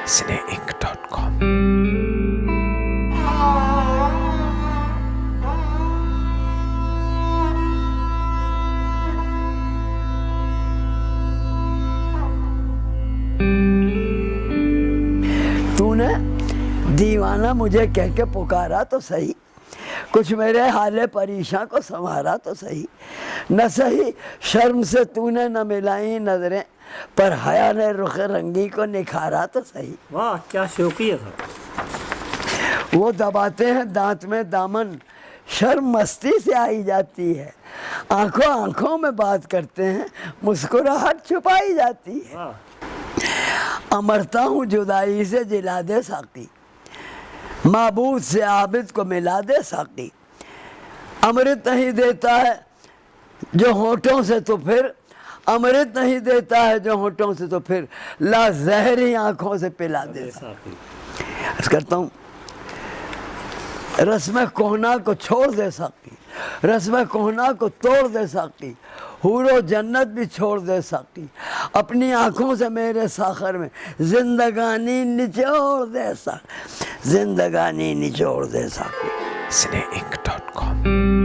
SneHink.com. तूने दीवाना मुझे कह के पुकारा तो सही, कुछ मेरे हाले परेशान को संवारा तो सही। न सही शर्म से तूने न मिलाई नजरें, पर हया ने रुख रंगी को निखारा तो सही। वाह क्या शौकिया था। वो दबाते हैं दांत में दामन, शर्म मस्ती से आई जाती है। आंखों आंखों में बात करते हैं, मुस्कुराहट छुपाई जाती है। वाह अमरता हूँ जुदाई से जिला दे साकी, माबूद से आबिद को मिला दे साकी। अमृत नहीं देता है जो होठों से तो फिर, अमृत नहीं देता है जो होठों से तो फिर, ला जहरी आंखों से पिला दे साकी। अर्ज करता हूँ, रस्म कोहना को छोड़ दे साकी, रस्म कोहना को तोड़ दे साकी, हूरो जन्नत भी छोड़ दे साकी। अपनी आंखों से मेरे साखर में जिंदगानी निचोड़ दे साकी, जिंदगानी निचोड़ दे साकी। SneHink.com.